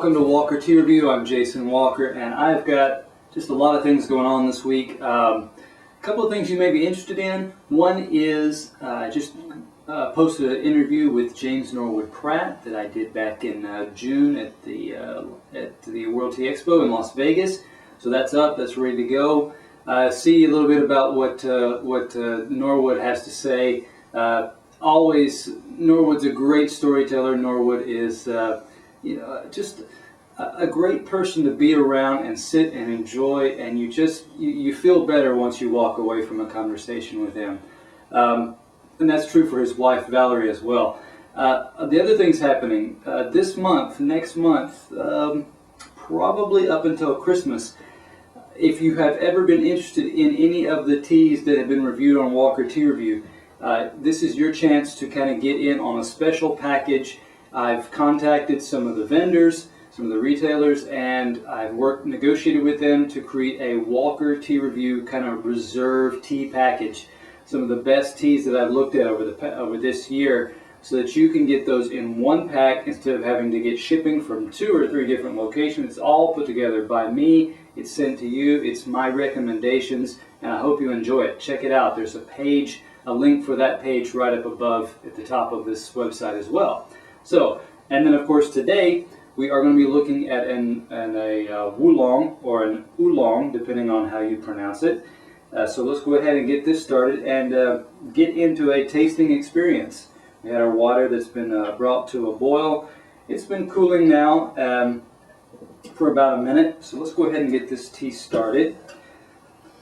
welcome to Walker Tea Review. I'm Jason Walker, and I've got just a lot of things going on this week. A couple of things you may be interested in. One is I just posted an interview with James Norwood Pratt that I did back in June at the World Tea Expo in Las Vegas. So that's up, that's ready to go. See a little bit about what Norwood has to say. Always, Norwood's a great storyteller. Norwood is, just a great person to be around and sit and enjoy, and you feel better once you walk away from a conversation with him. And that's true for his wife Valerie as well. The other things happening this month, next month, probably up until Christmas. If you have ever been interested in any of the teas that have been reviewed on Walker Tea Review, this is your chance to kind of get in on a special package. I've contacted some of the vendors, some of the retailers, and I've negotiated with them to create a Walker Tea Review kind of reserve tea package. Some of the best teas that I've looked at over this year, so that you can get those in one pack instead of having to get shipping from 2 or 3 different locations. It's all put together by me. It's sent to you. It's my recommendations, and I hope you enjoy it. Check it out. There's a link for that page right up above at the top of this website as well. So, and then of course today we are going to be looking at a Wulong or an Oolong, depending on how you pronounce it. So let's go ahead and get this started and get into a tasting experience. We had our water that's been brought to a boil. It's been cooling now for about a minute. So let's go ahead and get this tea started.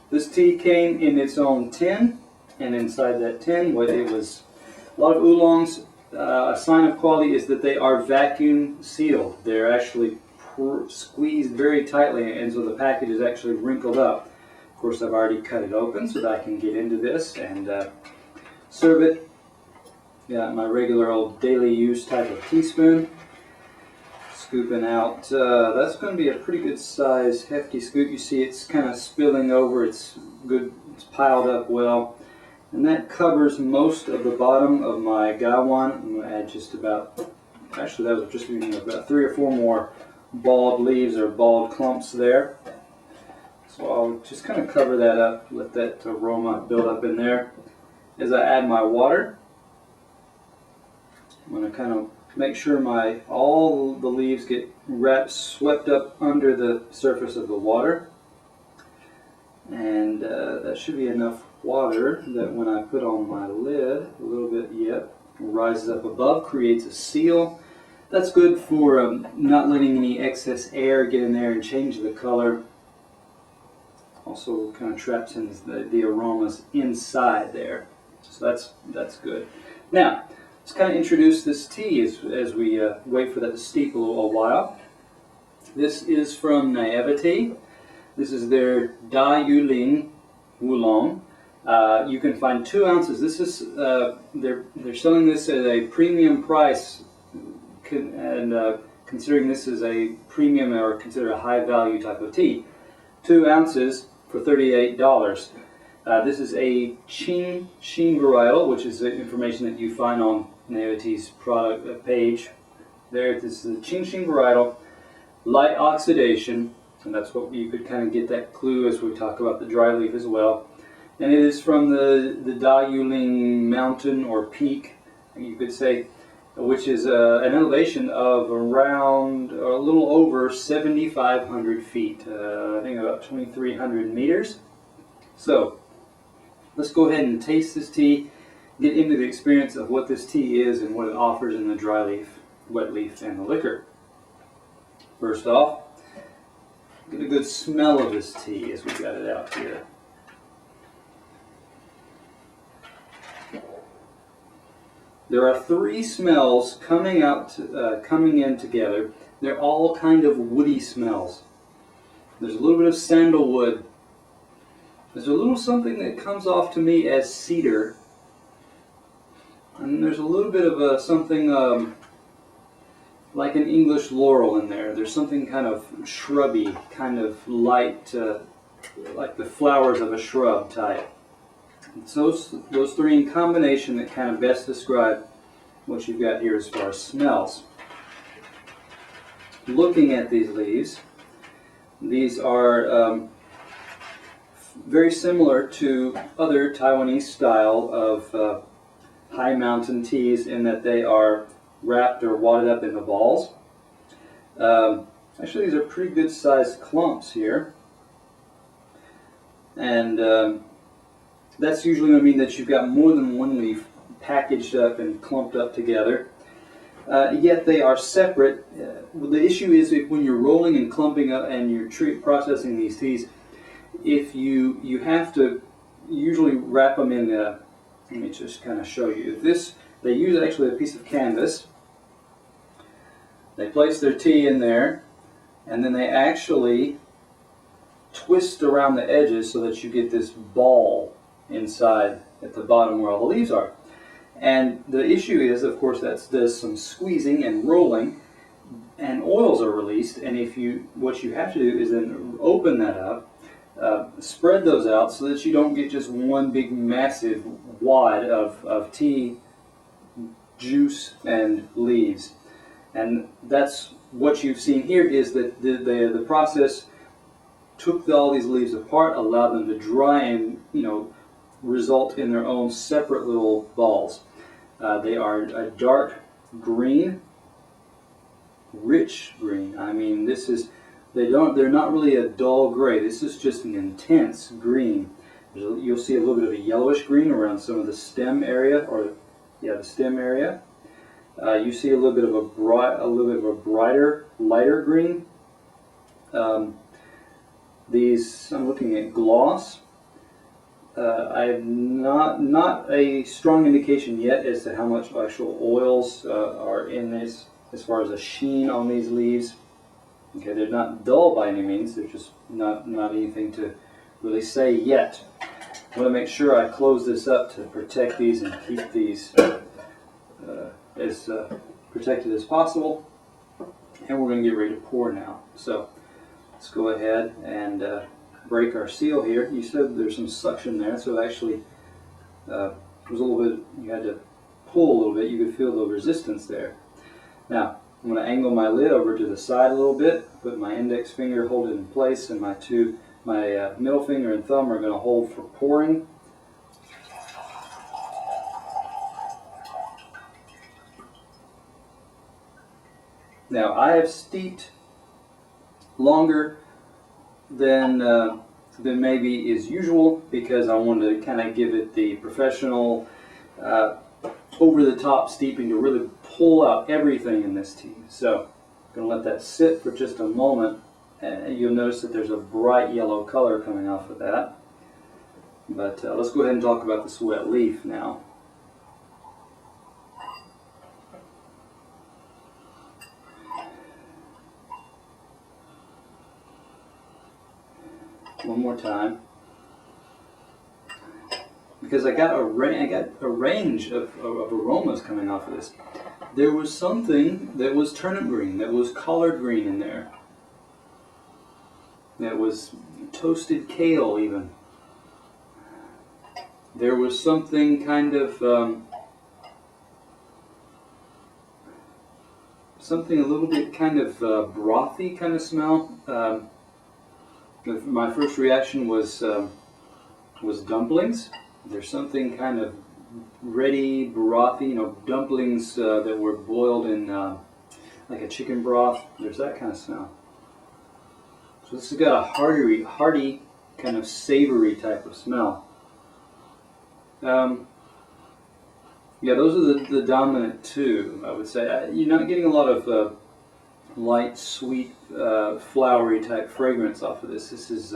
This tea came in its own tin, and inside that tin, it was a lot of oolongs. A sign of quality is that they are vacuum sealed. They're actually squeezed very tightly, and so the package is actually wrinkled up. Of course, I've already cut it open so that I can get into this and serve it. Got my regular old daily use type of teaspoon. Scooping out, that's going to be a pretty good size, hefty scoop. You see it's kind of spilling over, it's good, it's piled up well. And that covers most of the bottom of my Gawan. I'm going to add just about, actually that was just about 3 or 4 more bald leaves or bald clumps there. So I'll just kind of cover that up, let that aroma build up in there. As I add my water, I'm going to kind of make sure all the leaves get swept up under the surface of the water. And that should be enough water that when I put on my lid, a little bit, rises up above, creates a seal. That's good for not letting any excess air get in there and change the color. Also kind of traps in the aromas inside there. So that's good. Now, let's kind of introduce this tea as we wait for that to steep a while. This is from Naivetea. This is their DaYuLing Wulong. You can find 2 ounces. This is they're selling this at a premium price, and considering this is a premium or considered a high value type of tea. 2 ounces for $38. This is a Qing varietal, which is the information that you find on Naivetea's product page. There, this is a Qing varietal, light oxidation, and that's what you could kind of get that clue as we talk about the dry leaf as well. And it is from the DaYuLing mountain or peak, you could say, which is an elevation of around a little over 7,500 feet. I think about 2,300 meters. So let's go ahead and taste this tea, get into the experience of what this tea is and what it offers in the dry leaf, wet leaf, and the liquor. First off, get a good smell of this tea as we got it out here. There are 3 smells coming in together. They're all kind of woody smells. There's a little bit of sandalwood. There's a little something that comes off to me as cedar. And there's a little bit of something like an English laurel in there. There's something kind of shrubby, kind of light, like the flowers of a shrub type. It's those 3 in combination that kind of best describe what you've got here as far as smells. looking at these leaves, these are very similar to other Taiwanese style of high mountain teas in that they are wrapped or wadded up into balls. Actually, these are pretty good sized clumps here, and that's usually going to mean that you've got more than one leaf packaged up and clumped up together. Yet they are separate. The issue is when you're rolling and clumping up and you're processing these teas, if you have to usually wrap them in. Let me just kind of show you. They use actually a piece of canvas. They place their tea in there, and then they actually twist around the edges so that you get this ball inside at the bottom where all the leaves are. And the issue is, of course, there's some squeezing and rolling, and oils are released. And what you have to do is then open that up, spread those out so that you don't get just one big massive wad of tea, juice, and leaves. And that's what you've seen here is that the process took all these leaves apart, allowed them to dry, and result in their own separate little balls. They are a dark green, rich green. I mean, they're not really a dull gray. This is just an intense green. You'll see a little bit of a yellowish green around some of the stem area, the stem area. You see a little bit of a brighter, lighter green. These, I'm looking at gloss. I have not a strong indication yet as to how much actual oils are in this, as far as a sheen on these leaves. Okay, they're not dull by any means. They're just not anything to really say yet. I want to make sure I close this up to protect these and keep these as protected as possible. And we're going to get ready to pour now. So let's go ahead and break our seal here. You said there's some suction there, so actually was a little bit, you had to pull a little bit. You could feel the resistance there. Now I'm going to angle my lid over to the side a little bit, put my index finger, hold it in place, and my middle finger and thumb are going to hold for pouring. Now I have steeped longer than maybe is usual because I wanted to kind of give it the professional over-the-top steeping to really pull out everything in this tea. So I'm going to let that sit for just a moment, and you'll notice that there's a bright yellow color coming off of that. But let's go ahead and talk about this wet leaf now. One more time, because I got a range of aromas coming off of this. There was something that was turnip green, that was collard green in there, that was toasted kale even. There was something kind of something a little bit kind of brothy kind of smell. My first reaction was dumplings. There's something kind of ready, brothy, dumplings that were boiled in like a chicken broth. There's that kind of smell. So this has got a hearty kind of savory type of smell. Yeah, those are the dominant two, I would say. You're not getting a lot of light, sweet, flowery type fragrance off of this. This is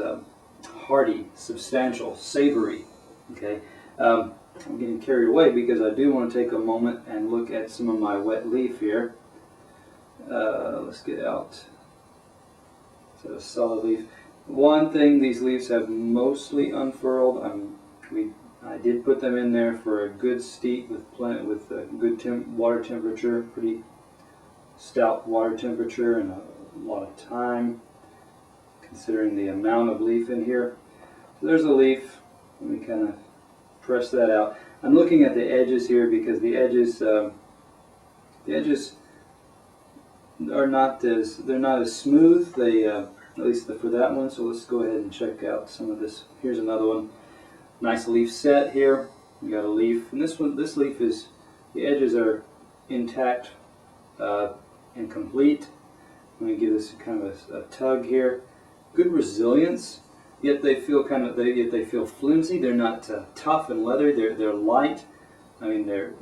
hearty, substantial, savory. Okay, I'm getting carried away because I do want to take a moment and look at some of my wet leaf here. Let's get out. So a solid leaf. One thing, these leaves have mostly unfurled. I did put them in there for a good steep with good water temperature, pretty stout water temperature, and a lot of time considering the amount of leaf in here. So there's a leaf. Let me kind of press that out. I'm looking at the edges here because the edges are not as smooth. They at least for that one. So let's go ahead and check out some of this. Here's another one. Nice leaf set here. You got a leaf, and this leaf is, the edges are intact and complete. I'm going to give this kind of a tug here. Good resilience, yet they feel yet they feel flimsy. They're not tough and leathery. They're light. I mean they're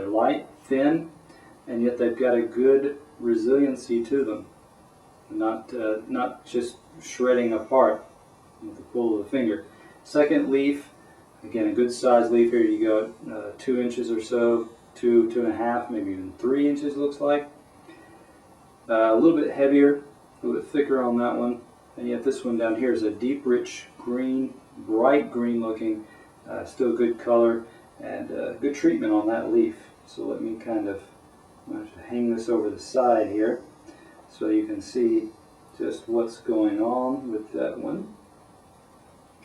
light, thin, and yet they've got a good resiliency to them. Not just shredding apart with the pull of the finger. Second leaf, again a good sized leaf here. You got 2 inches or so, 2.5, maybe even 3 inches looks like. A little bit heavier, a little bit thicker on that one, and yet this one down here is a deep, rich green, bright green looking, still good color, and good treatment on that leaf. So let me I'm going to hang this over the side here so you can see just what's going on with that one.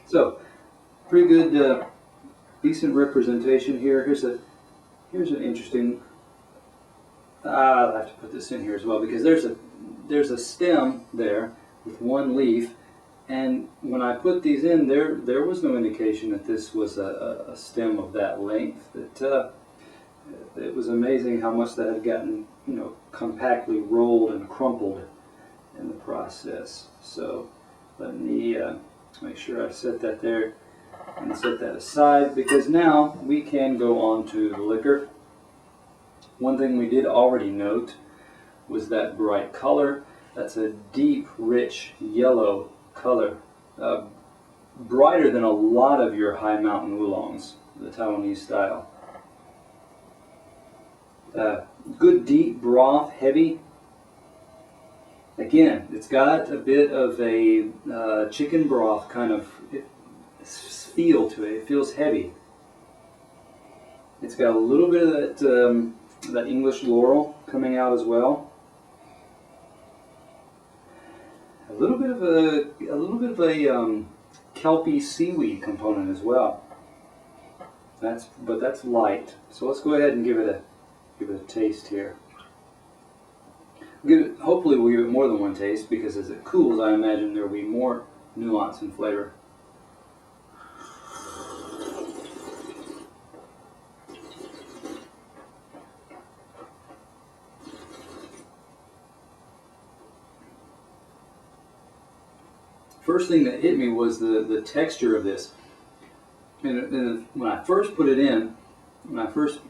So pretty good, decent representation here. Here's an interesting. I'll have to put this in here as well because there's a stem there with one leaf, and when I put these in, there was no indication that this was a stem of that length. It was amazing how much that had gotten, compactly rolled and crumpled in the process. So let me make sure I set that there and set that aside, because now we can go on to the liquor. One thing we did already note was that bright color. That's a deep, rich yellow color, brighter than a lot of your high mountain oolongs, the Taiwanese style. Good deep broth, heavy. Again, it's got a bit of a chicken broth kind of feel to it. It feels heavy. It's got a little bit of that English laurel coming out as well. A little bit of a kelpy seaweed component as well. But that's light. So let's go ahead and give it a taste here. Hopefully we'll give it more than one taste, because as it cools, I imagine there will be more nuance and flavor. First thing that hit me was the texture of this. And when I first put it in, when I first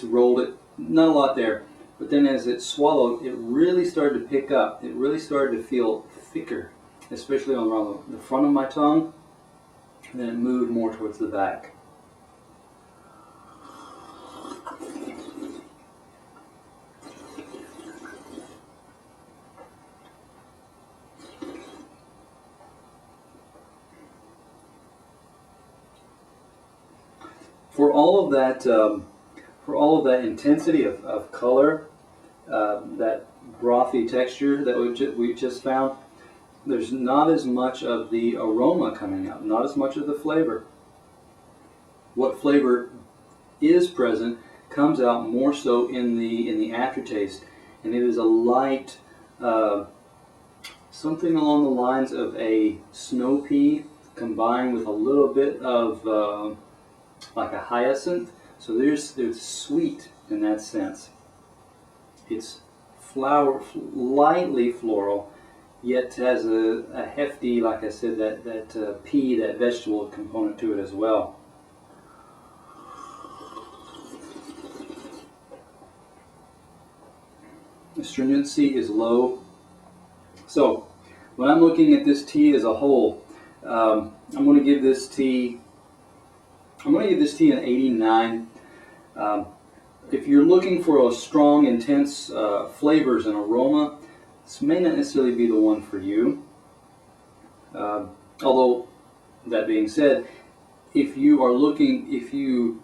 rolled it, not a lot there. But then as it swallowed, it really started to pick up. It really started to feel thicker, especially on the front of my tongue. And then it moved more towards the back. For all of that intensity of color, that brothy texture that we just found, there's not as much of the aroma coming out, not as much of the flavor. What flavor is present comes out more so in the aftertaste, and it is a light, something along the lines of a snow pea combined with a little bit of like a hyacinth. So there's sweet in that sense. It's lightly floral, yet has a hefty, like I said, that pea, that vegetable component to it as well. The stringency is low. So when I'm looking at this tea as a whole, I'm going to give this tea an 89. If you're looking for a strong, intense flavors and aroma, this may not necessarily be the one for you. Although, that being said, if you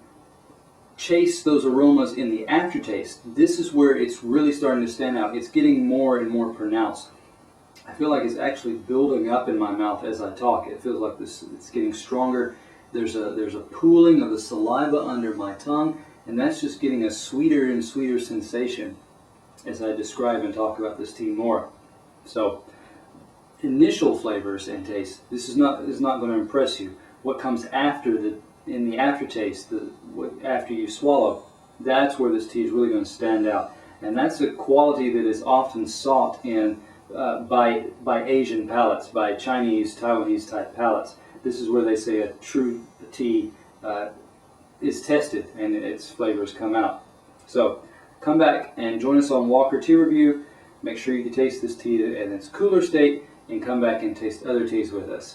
chase those aromas in the aftertaste, this is where it's really starting to stand out. It's getting more and more pronounced. I feel like it's actually building up in my mouth as I talk. It feels like it's getting stronger. There's a pooling of the saliva under my tongue, and that's just getting a sweeter and sweeter sensation. as I describe and talk about this tea more. So, initial flavors and taste. This is not going to impress you. What comes after in the aftertaste, after you swallow, that's where this tea is really going to stand out. And that's a quality that is often sought in by Asian palates, by Chinese, Taiwanese type palates. This is where they say a true tea is tested and its flavors come out. So come back and join us on Walker Tea Review. Make sure you taste this tea in its cooler state and come back and taste other teas with us.